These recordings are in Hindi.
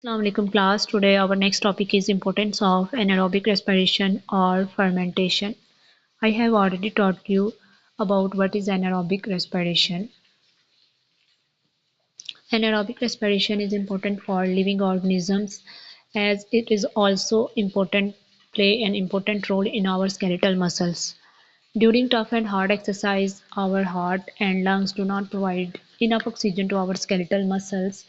Assalamualaikum class. Today our next topic is importance of anaerobic respiration or fermentation. I have already taught you about what is anaerobic respiration. Anaerobic respiration is important for living organisms as it is also play an important role in our skeletal muscles. During tough and hard exercise, our heart and lungs do not provide enough oxygen to our skeletal muscles.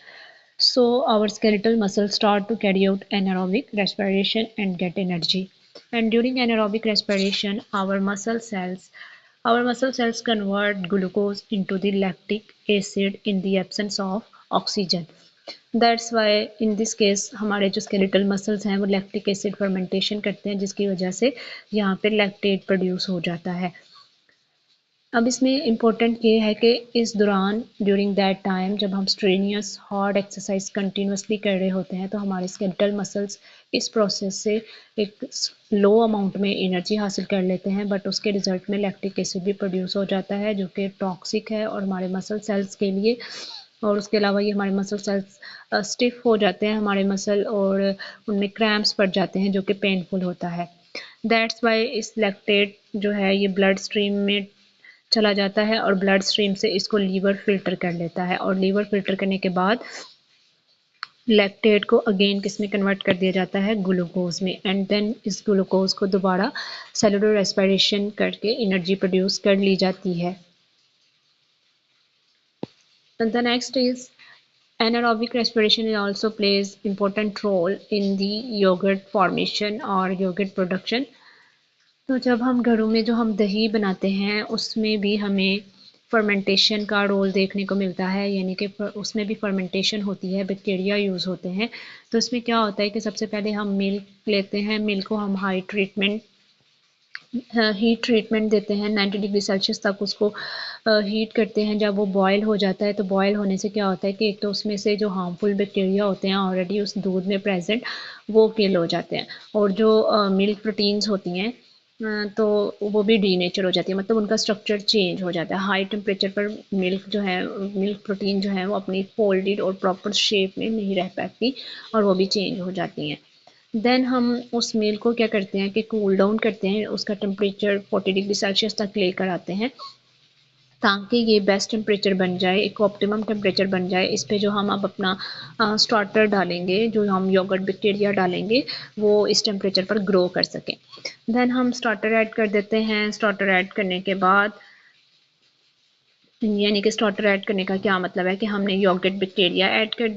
So our skeletal muscles start to carry out anaerobic respiration and get energy. And during anaerobic respiration, our muscle cells convert glucose into the lactic acid in the absence of oxygen. That's why in this case हमारे जो स्केलेटल मसल्स हैं वो लैक्टिक एसिड फर्मेंटेशन करते हैं जिसकी वजह से यहाँ पे लैक्टेट प्रोड्यूस हो जाता है। अब इसमें इम्पोर्टेंट ये है कि इस दौरान ड्यूरिंग दैट टाइम जब हम स्ट्रेनियस हार्ड एक्सरसाइज कंटिन्यूसली कर रहे होते हैं तो हमारे स्केलेटल मसल्स इस प्रोसेस से एक लो अमाउंट में एनर्जी हासिल कर लेते हैं, बट उसके रिजल्ट में लैक्टिक एसिड भी प्रोड्यूस हो जाता है जो कि टॉक्सिक है और हमारे मसल सेल्स के लिए। और उसके अलावा ये हमारे मसल सेल्स स्टिफ हो जाते हैं हमारे मसल और उनमें क्रैम्प्स पड़ जाते हैं जो कि पेनफुल होता है। दैट्स वाई इस लैक्टेट जो है ये ब्लड स्ट्रीम में चला जाता है और ब्लड स्ट्रीम से इसको लीवर फिल्टर कर लेता है और लीवर फिल्टर करने के बाद लैक्टेट को अगेन किस में कन्वर्ट कर दिया जाता है, ग्लूकोज में। एंड देन इस ग्लूकोज को दोबारा सेलुलर रेस्पिरेशन करके एनर्जी प्रोड्यूस कर ली जाती है। And the next is anaerobic respiration also plays important role in the yogurt formation or yogurt production. तो जब हम घरों में जो हम दही बनाते हैं उसमें भी हमें फर्मेंटेशन का रोल देखने को मिलता है, यानी कि उसमें भी फर्मेंटेशन होती है, बैक्टीरिया यूज़ होते हैं। तो इसमें क्या होता है कि सबसे पहले हम मिल्क लेते हैं, मिल्क को हम हीट ट्रीटमेंट देते हैं 90 डिग्री सेल्सियस तक उसको हीट करते हैं। जब वो बॉयल हो जाता है तो बॉयल होने से क्या होता है कि एक तो उसमें से जो हार्मफुल बैक्टीरिया होते हैं ऑलरेडी उस दूध में प्रेजेंट वो किल हो जाते हैं और जो मिल्क प्रोटीन्स होती हैं तो वो भी डीनेचर हो जाती है, मतलब उनका स्ट्रक्चर चेंज हो जाता है। हाई टेम्परेचर पर मिल्क प्रोटीन जो है वो अपनी फोल्डेड और प्रॉपर शेप में नहीं रह पाती और वो भी चेंज हो जाती हैं। देन हम उस मिल्क को क्या करते हैं कि कूल डाउन करते हैं, उसका टेम्परेचर 40 डिग्री सेल्सियस तक लेकर आते हैं ताकि ये बेस्ट टेम्परेचर बन जाए, एक ऑप्टिमम टेम्परेचर बन जाए। इस पे जो हम अब अपना स्टार्टर डालेंगे, जो हम योगर्ट बैक्टीरिया डालेंगे वो इस टेम्परेचर पर ग्रो कर सकें। देन हम स्टार्टर ऐड कर देते हैं। स्टार्टर ऐड करने के बाद यानी कि स्टार्टर ऐड करने का क्या मतलब है कि हमने योगर्ट बैक्टीरिया ऐड कर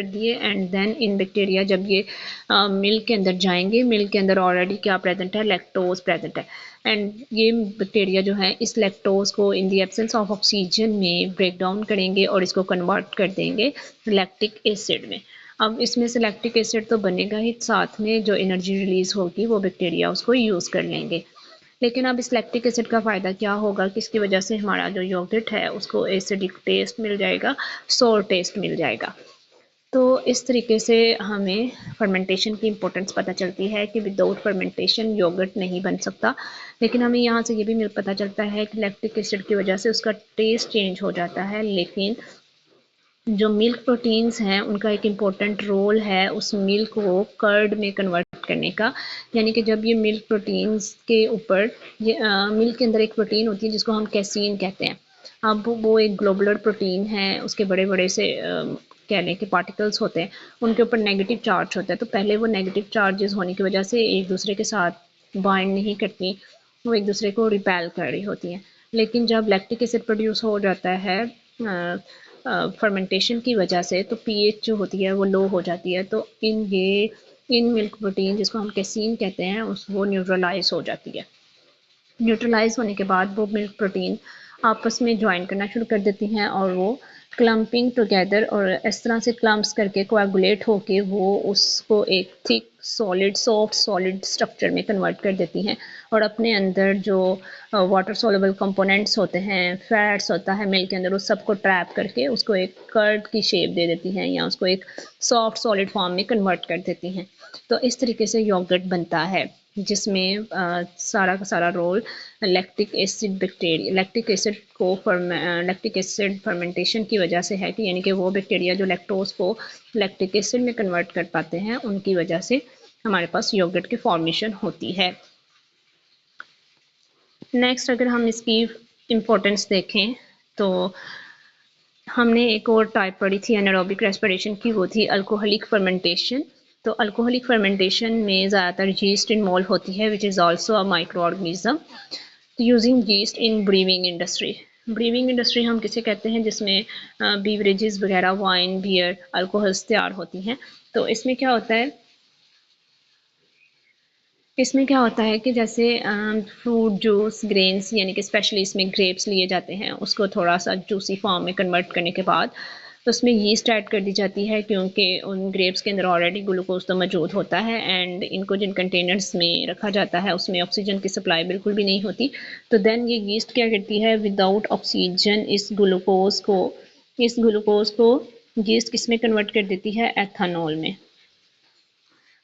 दिए एंड देन इन बैक्टीरिया जब ये मिल्क के अंदर जाएंगे, मिल्क के अंदर ऑलरेडी क्या प्रेजेंट है, लैक्टोज प्रेजेंट है। एंड ये बैक्टीरिया जो है इस लैक्टोज को in the absence of oxygen में ब्रेक डाउन करेंगे और इसको कन्वर्ट कर देंगे लैक्टिक एसिड में। अब इसमें से लैक्टिक एसिड तो बनेगा ही, साथ में जो एनर्जी रिलीज होगी वो बैक्टीरिया उसको यूज़ कर लेंगे। लेकिन अब इस लैक्टिक एसिड का फ़ायदा क्या होगा, किसकी वजह से हमारा जो योगर्ट है उसको एसिडिक टेस्ट मिल जाएगा, सोर टेस्ट मिल जाएगा। तो इस तरीके से हमें फर्मेंटेशन की इम्पोर्टेंस पता चलती है कि विदाउट फर्मेंटेशन योगर्ट नहीं बन सकता। लेकिन हमें यहाँ से ये भी पता चलता है कि लैक्टिक एसिड की वजह से उसका टेस्ट चेंज हो जाता है, लेकिन जो मिल्क प्रोटीन्स हैं उनका एक इम्पोर्टेंट रोल है उस मिल्क को कर्ड में कन्वर्ट करने का। यानी कि जब ये मिल्क प्रोटीन्स के ऊपर मिल्क के अंदर एक प्रोटीन होती है जिसको हम कैसीन कहते हैं। अब वो एक ग्लोबुलर प्रोटीन है, उसके बड़े बड़े से कहने के पार्टिकल्स होते हैं, उनके ऊपर नेगेटिव चार्ज होता है। तो पहले वो नेगेटिव चार्जेस होने की वजह से एक दूसरे के साथ बाइंड नहीं करती, वो एक दूसरे को रिपेल कर रही होती हैं। लेकिन जब लैक्टिक एसिड प्रोड्यूस हो जाता है फर्मेंटेशन की वजह से तो पीएच जो होती है वो लो हो जाती है। तो इन मिल्क प्रोटीन जिसको हम कैसीन कहते हैं उस वो न्यूट्रलाइज हो जाती है। न्यूट्रलाइज होने के बाद वो मिल्क प्रोटीन आपस में ज्वाइन करना शुरू कर देती हैं और वो क्लम्पिंग टुगेदर और इस तरह से क्लम्प्स करके कोएगुलेट होके वो उसको एक थिक सॉफ्ट सॉलिड स्ट्रक्चर में कन्वर्ट कर देती हैं और अपने अंदर जो वाटर सोलुबल कंपोनेंट्स होते हैं, फैट्स होता है मिल्क के अंदर, उस सबको ट्रैप करके उसको एक कर्ड की शेप दे देती हैं या उसको एक सॉफ्ट सॉलिड फॉर्म में कन्वर्ट कर देती हैं। तो इस तरीके से योगर्ट बनता है। जिसमें सारा का सारा role lactic acid bacteria, lactic acid fermentation की वजह से है कि यानी कि वो बैक्टीरिया जो लैक्टोज को लैक्टिक एसिड में कन्वर्ट कर पाते हैं, उनकी वजह से हमारे पास योगर्ट की फॉर्मेशन होती है। नेक्स्ट अगर हम इसकी इम्पोर्टेंस देखें तो हमने एक और टाइप पढ़ी थी एनारोबिक रेस्पिरेशन की, वो थी अल्कोहलिक फर्मेंटेशन। तो अल्कोहलिक फर्मेंटेशन में ज़्यादातर यीस्ट इन्वॉल्व होती है, which is also a micro organism. Using yeast in briefing industry. Briefing industry हम किसे कहते हैं, जिसमें बीवरेजेस वगैरह, वाइन, बियर, अल्कोहल्स तैयार होती हैं। तो इसमें क्या होता है, कि जैसे फ्रूट जूस, ग्रेन्स, यानी कि स्पेशली इसमें ग्रेप्स लिए जाते हैं, उसको थोड़ा सा जूसी फॉर्म में कन्वर्ट करने के बाद तो उसमें यीस्ट ऐड कर दी जाती है, क्योंकि उन ग्रेप्स के अंदर ऑलरेडी ग्लूकोज तो मौजूद होता है एंड इनको जिन कंटेनर्स में रखा जाता है उसमें ऑक्सीजन की सप्लाई बिल्कुल भी नहीं होती। तो देन ये यीस्ट क्या करती है, विदाउट ऑक्सीजन इस ग्लूकोज को यीस्ट किस में कन्वर्ट कर देती है, एथेनॉल में।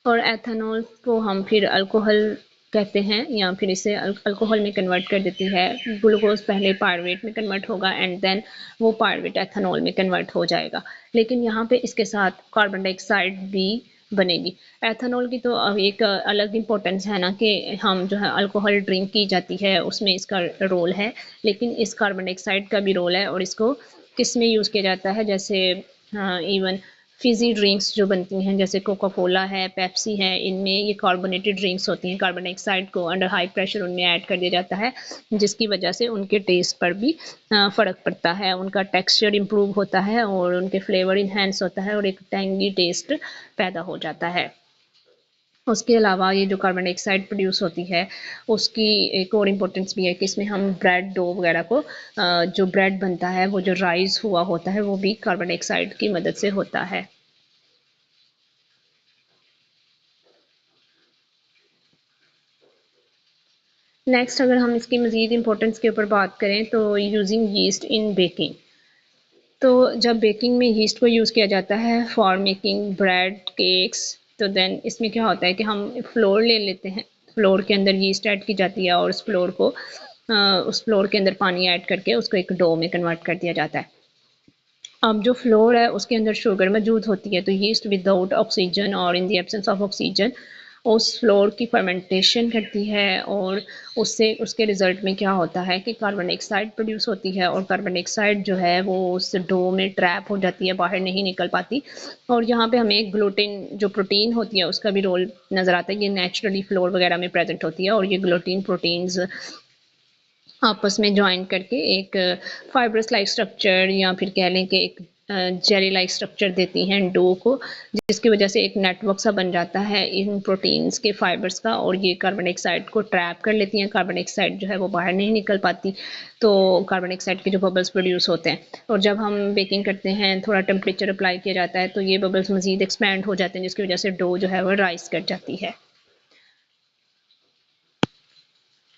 और एथेनॉल को हम फिर अल्कोहल कहते हैं, या फिर इसे अल्कोहल में कन्वर्ट कर देती है। ग्लूकोज पहले पायरुवेट में कन्वर्ट होगा एंड देन वो पायरुवेट एथेनॉल में कन्वर्ट हो जाएगा। लेकिन यहाँ पे इसके साथ कार्बन डाइऑक्साइड भी बनेगी। एथेनॉल की तो अब एक अलग इम्पोर्टेंस है ना, कि हम जो है अल्कोहल ड्रिंक की जाती है उसमें इसका रोल है, लेकिन इस कार्बन डाइऑक्साइड का भी रोल है। और इसको किस में यूज़ किया जाता है, जैसे इवन फिजी ड्रिंक्स जो बनती हैं, जैसे कोका कोला है, पेप्सी है, इनमें ये कार्बोनेटेड ड्रिंक्स होती हैं। कार्बन डाइऑक्साइड को अंडर हाई प्रेशर उनमें ऐड कर दिया जाता है, जिसकी वजह से उनके टेस्ट पर भी फ़र्क पड़ता है, उनका टेक्सचर इम्प्रूव होता है और उनके फ्लेवर इन्हेंस होता है और एक टैंगी टेस्ट पैदा हो जाता है। उसके अलावा ये जो कार्बन डाइऑक्साइड प्रोड्यूस होती है, उसकी एक और इम्पोर्टेंस भी है कि इसमें हम ब्रेड डो वगैरह को, जो ब्रेड बनता है वो जो राइस हुआ होता है वो भी कार्बन डाइऑक्साइड की मदद से होता है। नेक्स्ट अगर हम इसकी मज़ीद इम्पोर्टेंस के ऊपर बात करें तो यूजिंग यीस्ट इन बेकिंग। तो जब बेकिंग में यीस्ट को यूज़ किया जाता है फॉर मेकिंग ब्रेड, केक्स, तो देन इसमें क्या होता है कि हम फ्लोर ले लेते हैं, फ्लोर के अंदर यीस्ट ऐड की जाती है और उस फ्लोर के अंदर पानी ऐड करके उसको एक डो में कन्वर्ट कर दिया जाता है। अब जो फ्लोर है उसके अंदर शुगर मौजूद होती है, तो यीस्ट विदाउट ऑक्सीजन और in the absence of oxygen उस फ्लोर की फर्मेंटेशन करती है और उससे उसके रिज़ल्ट में क्या होता है कि कार्बन डाइऑक्साइड प्रोड्यूस होती है और कार्बन डाइऑक्साइड जो है वो उस डो में ट्रैप हो जाती है, बाहर नहीं निकल पाती। और यहाँ पे हमें ग्लूटेन जो प्रोटीन होती है उसका भी रोल नज़र आता है, ये नेचुरली फ्लोर वगैरह में प्रेजेंट होती है और ये ग्लूटेन प्रोटीन्स आपस में ज्वाइन करके एक फाइब्रस लाइक स्ट्रक्चर या फिर कह लें कि एक जेली लाइक स्ट्रक्चर देती हैं डो को, जिसकी वजह से एक नेटवर्क सा बन जाता है इन प्रोटीन्स के फाइबर्स का और ये कार्बन डाइऑक्साइड को ट्रैप कर लेती हैं। कार्बन डाइऑक्साइड जो है वो बाहर नहीं निकल पाती, तो कार्बन डाइऑक्साइड के जो बबल्स प्रोड्यूस होते हैं और जब हम बेकिंग करते हैं थोड़ा टेम्परेचर अप्लाई किया जाता है तो ये बबल्स मज़ीद एक्सपैंड हो जाते हैं, जिसकी वजह से डो जो है वो राइस कर जाती है।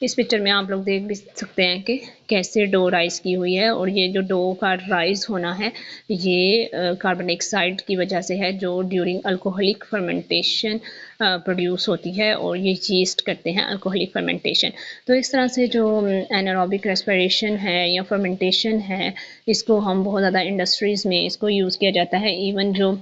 इस पिक्चर में आप लोग देख भी सकते हैं कि कैसे डो राइस की हुई है और ये जो डो का राइस होना है ये कार्बन डाइऑक्साइड की वजह से है, जो ड्यूरिंग अल्कोहलिक फर्मेंटेशन प्रोड्यूस होती है और ये यीस्ट करते हैं अल्कोहलिक फर्मेंटेशन। तो इस तरह से जो एनारोबिक रेस्पिरेशन है या फर्मेंटेशन है, इसको हम बहुत ज़्यादा इंडस्ट्रीज़ में इसको यूज़ किया जाता है। इवन जो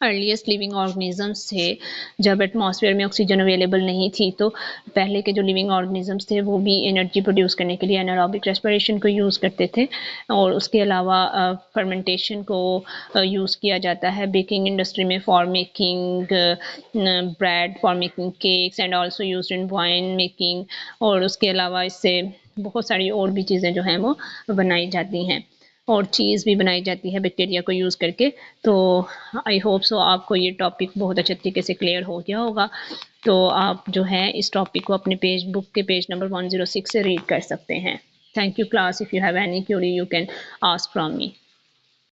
अर्लीस्ट लिविंग ऑर्गेनिजम्स थे, जब एटमॉस्फेयर में ऑक्सीजन अवेलेबल नहीं थी तो पहले के जो लिविंग ऑर्गेनिजम्स थे वो भी एनर्जी प्रोड्यूस करने के लिए एनारोबिक रेस्पिरेशन को यूज़ करते थे। और उसके अलावा फर्मेंटेशन को यूज़ किया जाता है बेकिंग इंडस्ट्री में for making bread, for making cakes and also use in wine making. और उसके अलावा इससे बहुत सारी और भी चीज़ें जो हैं वो बनाई जाती हैं और चीज़ भी बनाई जाती है बैक्टीरिया को यूज़ करके। तो आई होप सो आपको ये टॉपिक बहुत अच्छे तरीके से क्लियर हो गया होगा। तो आप जो है इस टॉपिक को अपने बुक के पेज नंबर 106 से रीड कर सकते हैं। Thank you class. If you have any query you can ask from me.